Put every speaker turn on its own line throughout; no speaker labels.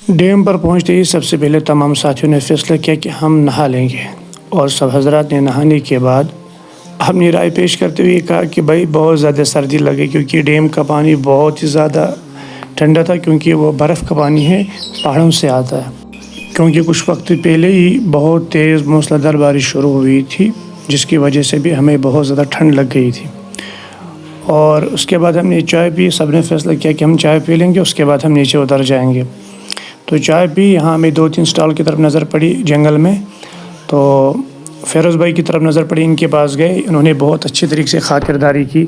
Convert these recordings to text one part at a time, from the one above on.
Dam پر پہنچتے ہی سب سے پہلے تمام ساتھیوں نے فیصلہ کیا کہ ہم نہا لیں گے، اور سب حضرات نے نہانے کے بعد اپنی رائے پیش کرتے ہوئے کہا کہ بھائی بہت زیادہ سردی لگے، کیونکہ ڈیم کا پانی بہت ہی زیادہ ٹھنڈا تھا، کیونکہ وہ برف کا پانی ہے، پہاڑوں سے آتا ہے۔ کیونکہ کچھ وقت پہلے ہی بہت تیز موسلادھار بارش شروع ہوئی تھی، جس کی وجہ سے بھی ہمیں بہت زیادہ ٹھنڈ لگ گئی تھی۔ اور اس کے بعد ہم نے چائے پی، سب نے فیصلہ کیا کہ ہم چائے پی لیں گے، اس کے بعد ہم نیچے اتر جائیں گے۔ تو چائے پی، یہاں ہمیں 2-3 سٹال کی طرف نظر پڑی جنگل میں، تو فیروز بھائی کی طرف نظر پڑی، ان کے پاس گئے، انہوں نے بہت اچھے طریقے سے خاطرداری کی،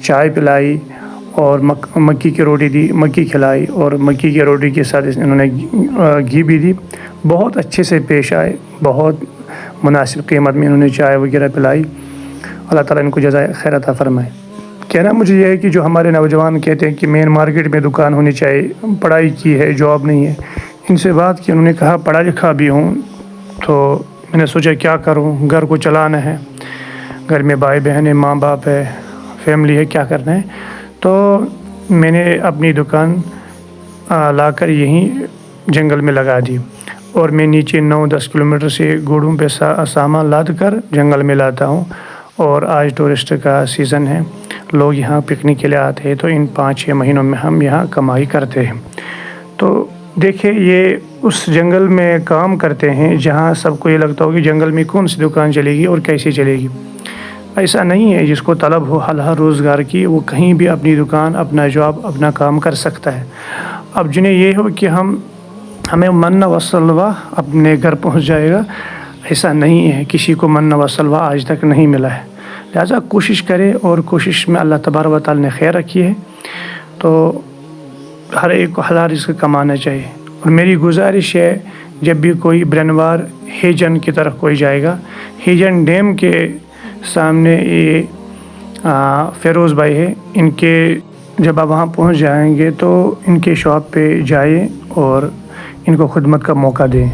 چائے پلائی اور مکی کی روٹی دی، مکی کھلائی، اور مکی کی روٹی کے ساتھ انہوں نے گھی بھی دی۔ بہت اچھے سے پیش آئے، بہت مناسب قیمت میں انہوں نے چائے وغیرہ پلائی۔ اللہ تعالیٰ ان کو جزائے خیر عطا فرمائے۔ کہنا مجھے یہ ہے کہ جو ہمارے نوجوان کہتے ہیں کہ مین مارکیٹ میں دکان ہونی چاہیے، پڑھائی کی ہے، جاب نہیں ہے، ان سے بات کی، انہوں نے کہا پڑھا لکھا بھی ہوں، تو میں نے سوچا کیا کروں، گھر کو چلانا ہے، گھر میں بھائی بہن ہے، ماں باپ ہے، فیملی ہے، کیا کرنا ہے، تو میں نے اپنی دکان لا کر یہیں جنگل میں لگا دی، اور میں نیچے 9-10 کلومیٹر سے گھوڑوں پہ سامان لاد کر جنگل میں لاتا ہوں۔ اور آج ٹورسٹ کا سیزن ہے، لوگ یہاں پکنک کے لیے آتے ہیں، تو ان 5-6 مہینوں میں ہم یہاں کمائی کرتے ہیں۔ تو دیکھیں، یہ اس جنگل میں کام کرتے ہیں جہاں سب کو یہ لگتا ہو کہ جنگل میں کون سی دکان چلے گی اور کیسے چلے گی۔ ایسا نہیں ہے، جس کو طلب ہو حلال روزگار کی، وہ کہیں بھی اپنی دکان، اپنا جاب، اپنا کام کر سکتا ہے۔ اب جنہیں یہ ہو کہ ہمیں من و سلوہ اپنے گھر پہنچ جائے گا، ایسا نہیں ہے، کسی کو من و سلوہ آج تک نہیں ملا ہے۔ لہٰذا کوشش کرے، اور کوشش میں اللہ تبارک و تعالیٰ نے خیر رکھی ہے، تو ہر ایک کو حلال رزق کمانا چاہیے۔ اور میری گزارش ہے، جب بھی کوئی برنوار ہیجن کی طرف کوئی جائے گا، ہیجن ڈیم کے سامنے یہ فیروز بھائی ہے، ان کے جب آپ وہاں پہنچ جائیں گے تو ان کے شاپ پہ جائیں اور ان کو خدمت کا موقع دیں۔